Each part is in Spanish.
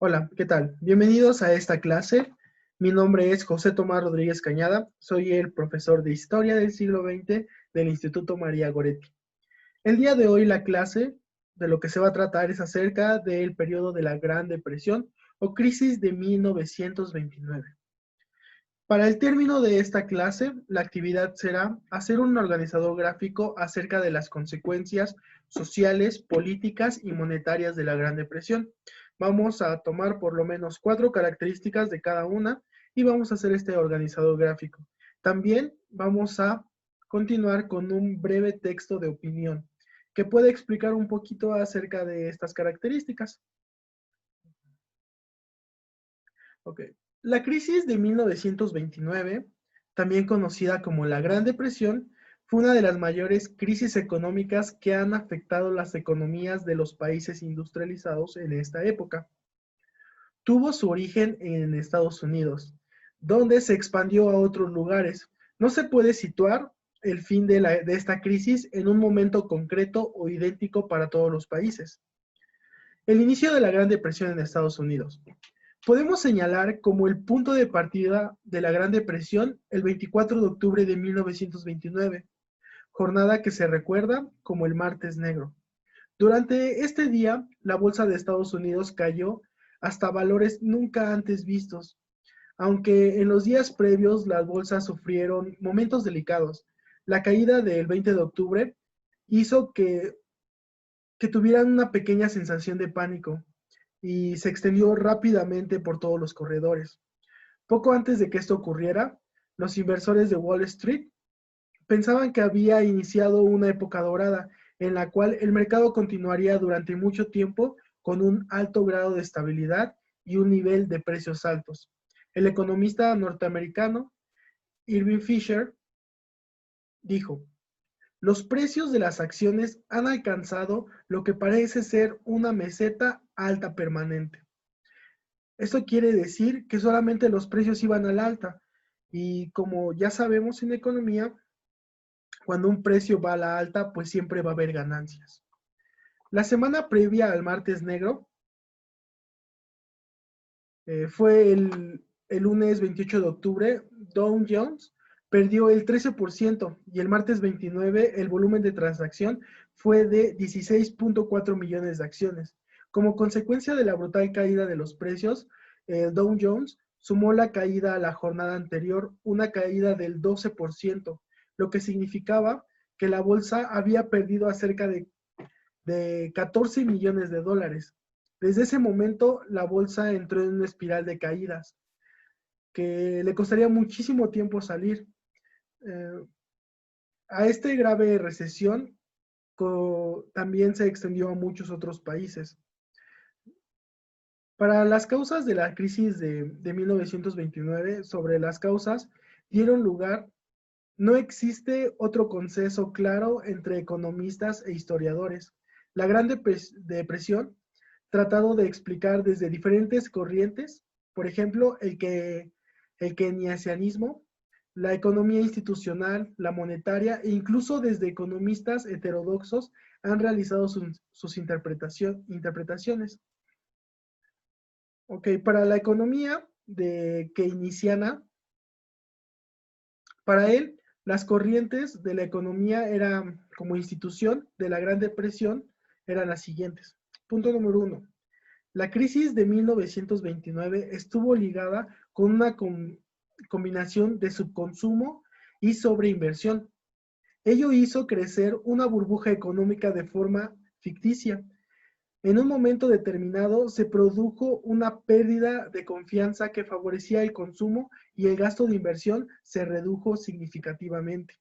Hola, ¿qué tal? Bienvenidos a esta clase. Mi nombre es José Tomás Rodríguez Cañada. Soy el profesor de Historia del siglo XX del Instituto María Goretti. El día de hoy la clase de lo que se va a tratar es acerca del periodo de la Gran Depresión o crisis de 1929. Para el término de esta clase, la actividad será hacer un organizador gráfico acerca de las consecuencias sociales, políticas y monetarias de la Gran Depresión. Vamos a tomar por lo menos 4 características de cada una y vamos a hacer este organizador gráfico. También vamos a continuar con un breve texto de opinión que puede explicar un poquito acerca de estas características. Ok. La crisis de 1929, también conocida como la Gran Depresión, fue una de las mayores crisis económicas que han afectado las economías de los países industrializados en esta época. Tuvo su origen en Estados Unidos, donde se expandió a otros lugares. No se puede situar el fin de esta crisis en un momento concreto o idéntico para todos los países. El inicio de la Gran Depresión en Estados Unidos. Podemos señalar como el punto de partida de la Gran Depresión el 24 de octubre de 1929, jornada que se recuerda como el Martes Negro. Durante este día, la bolsa de Estados Unidos cayó hasta valores nunca antes vistos, aunque en los días previos las bolsas sufrieron momentos delicados. La caída del 20 de octubre hizo que tuvieran una pequeña sensación de pánico y se extendió rápidamente por todos los corredores. Poco antes de que esto ocurriera, los inversores de Wall Street pensaban que había iniciado una época dorada en la cual el mercado continuaría durante mucho tiempo con un alto grado de estabilidad y un nivel de precios altos. El economista norteamericano Irving Fisher dijo: los precios de las acciones han alcanzado lo que parece ser una meseta alta permanente. Esto quiere decir que solamente los precios iban al alta y como ya sabemos en economía, cuando un precio va a la alta, pues siempre va a haber ganancias. La semana previa al martes negro fue el lunes 28 de octubre, Dow Jones perdió el 13% y el martes 29 el volumen de transacción fue de 16.4 millones de acciones. Como consecuencia de la brutal caída de los precios, el Dow Jones sumó la caída a la jornada anterior, una caída del 12%, lo que significaba que la bolsa había perdido acerca de 14 millones de dólares. Desde ese momento, la bolsa entró en una espiral de caídas que le costaría muchísimo tiempo salir. Eh, a esta grave recesión también se extendió a muchos otros países. Para las causas de la crisis de 1929, sobre las causas dieron lugar, no existe otro consenso claro entre economistas e historiadores. La Gran Depresión, tratado de explicar desde diferentes corrientes, por ejemplo, el keynesianismo, la economía institucional, la monetaria e incluso desde economistas heterodoxos han realizado sus interpretaciones. Ok, para la economía de keynesiana, para él, las corrientes de la economía eran, como institución de la Gran Depresión, eran las siguientes. Punto número 1. La crisis de 1929 estuvo ligada con una combinación de subconsumo y sobreinversión. Ello hizo crecer una burbuja económica de forma ficticia. En un momento determinado se produjo una pérdida de confianza que favorecía el consumo y el gasto de inversión se redujo significativamente.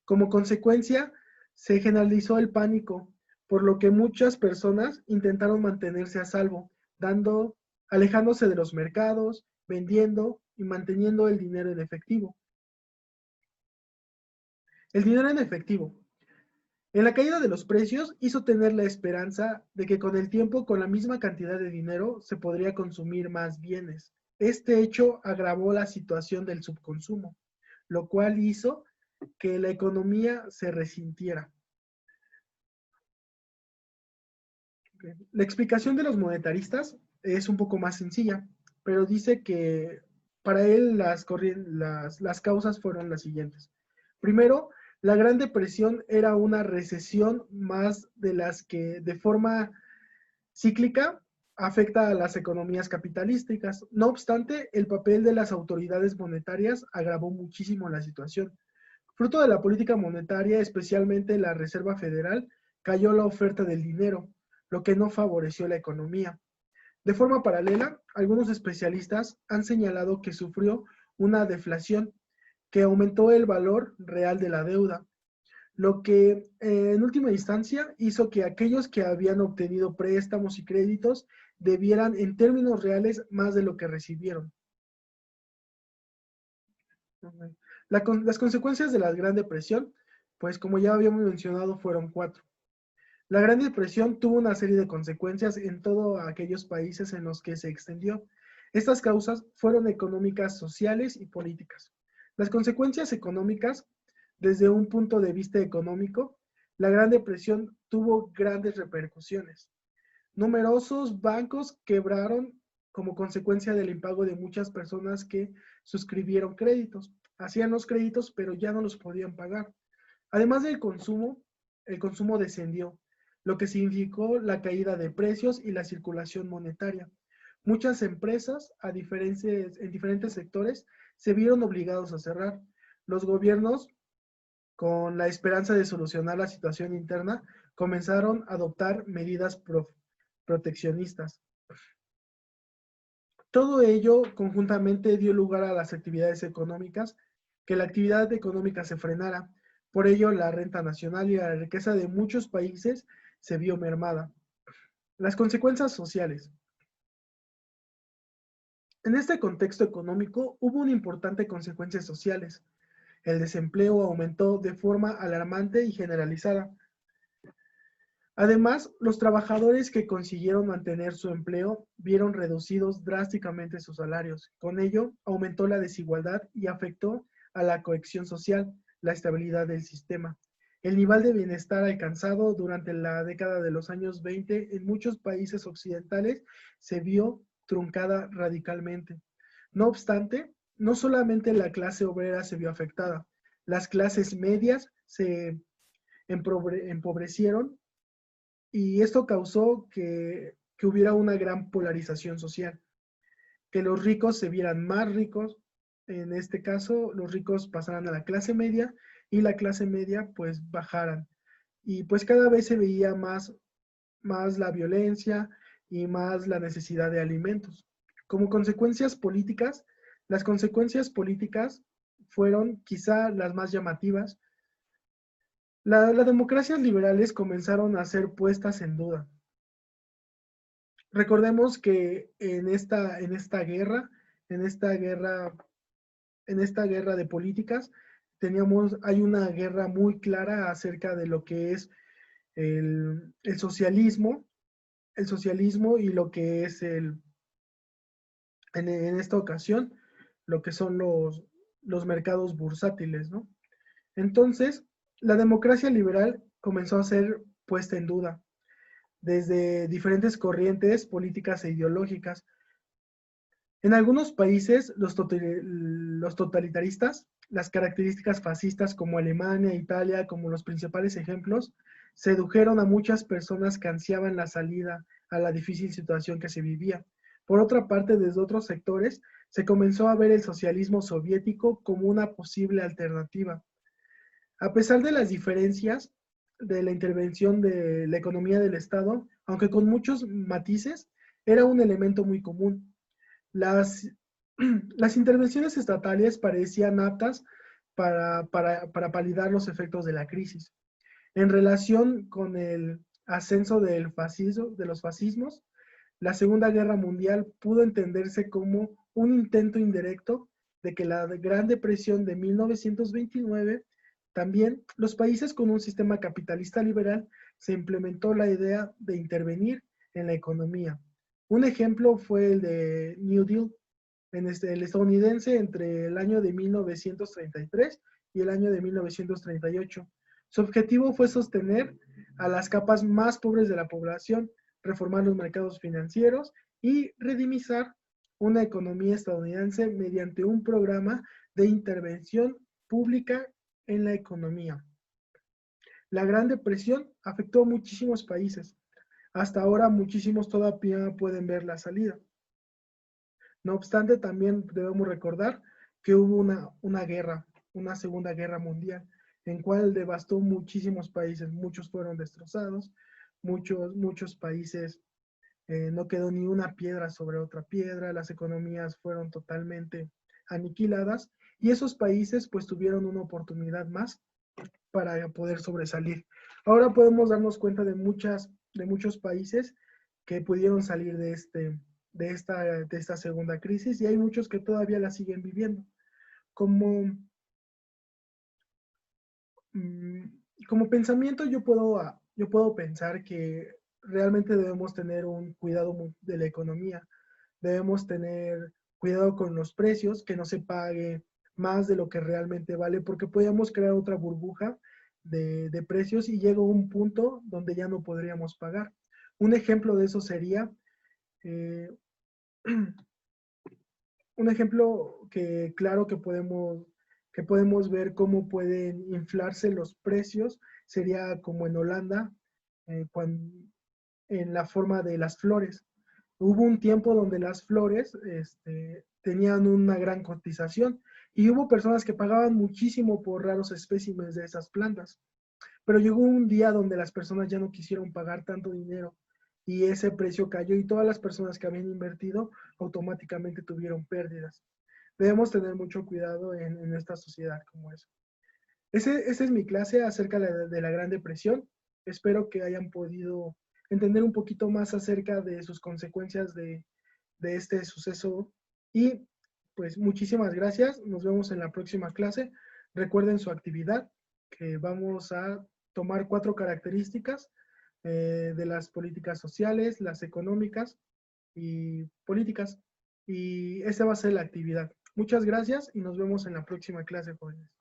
Como consecuencia, se generalizó el pánico, por lo que muchas personas intentaron mantenerse a salvo, alejándose de los mercados, vendiendo y manteniendo el dinero en efectivo. El dinero en efectivo. En la caída de los precios hizo tener la esperanza de que con el tiempo, con la misma cantidad de dinero, se podría consumir más bienes. Este hecho agravó la situación del subconsumo, lo cual hizo que la economía se resintiera. La explicación de los monetaristas es un poco más sencilla, pero dice que para él las causas fueron las siguientes. Primero, la Gran Depresión era una recesión más de las que de forma cíclica afecta a las economías capitalísticas. No obstante, el papel de las autoridades monetarias agravó muchísimo la situación. Fruto de la política monetaria, especialmente la Reserva Federal, cayó la oferta del dinero, lo que no favoreció la economía. De forma paralela, algunos especialistas han señalado que sufrió una deflación que aumentó el valor real de la deuda, lo que en última instancia hizo que aquellos que habían obtenido préstamos y créditos debieran en términos reales más de lo que recibieron. Las consecuencias de la Gran Depresión, pues como ya habíamos mencionado, fueron 4. La Gran Depresión tuvo una serie de consecuencias en todos aquellos países en los que se extendió. Estas causas fueron económicas, sociales y políticas. Las consecuencias económicas, desde un punto de vista económico, la Gran Depresión tuvo grandes repercusiones. Numerosos bancos quebraron como consecuencia del impago de muchas personas que suscribieron créditos. Hacían los créditos, pero ya no los podían pagar. Además del consumo, el consumo descendió, lo que significó la caída de precios y la circulación monetaria. Muchas empresas en diferentes sectores se vieron obligados a cerrar. Los gobiernos, con la esperanza de solucionar la situación interna, comenzaron a adoptar medidas proteccionistas. Todo ello conjuntamente dio lugar a las actividades económicas, que la actividad económica se frenara. Por ello, la renta nacional y la riqueza de muchos países se vio mermada. Las consecuencias sociales. En este contexto económico hubo una importante consecuencias sociales. El desempleo aumentó de forma alarmante y generalizada. Además, los trabajadores que consiguieron mantener su empleo vieron reducidos drásticamente sus salarios. Con ello, aumentó la desigualdad y afectó a la cohesión social, la estabilidad del sistema. El nivel de bienestar alcanzado durante la década de los años 20 en muchos países occidentales se vio truncada radicalmente. No obstante, no solamente la clase obrera se vio afectada, las clases medias se empobrecieron y esto causó que hubiera una gran polarización social, que los ricos se vieran más ricos, en este caso los ricos pasaran a la clase media y la clase media pues bajaran. Y pues cada vez se veía más la violencia y más la necesidad de alimentos. Como consecuencias políticas, las consecuencias políticas fueron quizá las más llamativas. Las democracias liberales comenzaron a ser puestas en duda. Recordemos que en esta guerra, en esta guerra de políticas, hay una guerra muy clara acerca de lo que es el socialismo y lo que es en esta ocasión, lo que son los mercados bursátiles, ¿no? Entonces, la democracia liberal comenzó a ser puesta en duda desde diferentes corrientes políticas e ideológicas. En algunos países, los totalitaristas, las características fascistas como Alemania, Italia, como los principales ejemplos, sedujeron a muchas personas que ansiaban la salida a la difícil situación que se vivía. Por otra parte, desde otros sectores, se comenzó a ver el socialismo soviético como una posible alternativa. A pesar de las diferencias de la intervención de la economía del Estado, aunque con muchos matices, era un elemento muy común. Las, las intervenciones estatales parecían aptas para palidar los efectos de la crisis. En relación con el ascenso de los fascismos, la Segunda Guerra Mundial pudo entenderse como un intento indirecto de que la Gran Depresión de 1929, también los países con un sistema capitalista liberal, se implementó la idea de intervenir en la economía. Un ejemplo fue el de New Deal, el estadounidense entre el año de 1933 y el año de 1938. Su objetivo fue sostener a las capas más pobres de la población, reformar los mercados financieros y redimizar una economía estadounidense mediante un programa de intervención pública en la economía. La Gran Depresión afectó a muchísimos países. Hasta ahora muchísimos todavía pueden ver la salida. No obstante, también debemos recordar que hubo una guerra, una Segunda Guerra Mundial, en cual devastó muchísimos países, muchos fueron destrozados, muchos países no quedó ni una piedra sobre otra piedra, las economías fueron totalmente aniquiladas y esos países pues tuvieron una oportunidad más para poder sobresalir. Ahora podemos darnos cuenta de muchos países que pudieron salir de esta segunda crisis y hay muchos que todavía la siguen viviendo. Como, mm, como pensamiento yo puedo pensar que realmente debemos tener un cuidado de la economía, debemos tener cuidado con los precios, que no se pague más de lo que realmente vale, porque podemos crear otra burbuja de precios y llega un punto donde ya no podríamos pagar. Un ejemplo de eso sería, eh, un ejemplo que claro que podemos ver cómo pueden inflarse los precios, sería como en Holanda, cuando, en la forma de las flores. Hubo un tiempo donde las flores tenían una gran cotización y hubo personas que pagaban muchísimo por raros especímenes de esas plantas. Pero llegó un día donde las personas ya no quisieron pagar tanto dinero y ese precio cayó y todas las personas que habían invertido automáticamente tuvieron pérdidas. Debemos tener mucho cuidado en esta sociedad como eso. Esa es mi clase acerca de la Gran Depresión. Espero que hayan podido entender un poquito más acerca de sus consecuencias de este suceso. Y pues muchísimas gracias. Nos vemos en la próxima clase. Recuerden su actividad, que vamos a tomar 4 características de las políticas sociales, las económicas y políticas. Y esa va a ser la actividad. Muchas gracias y nos vemos en la próxima clase, jóvenes.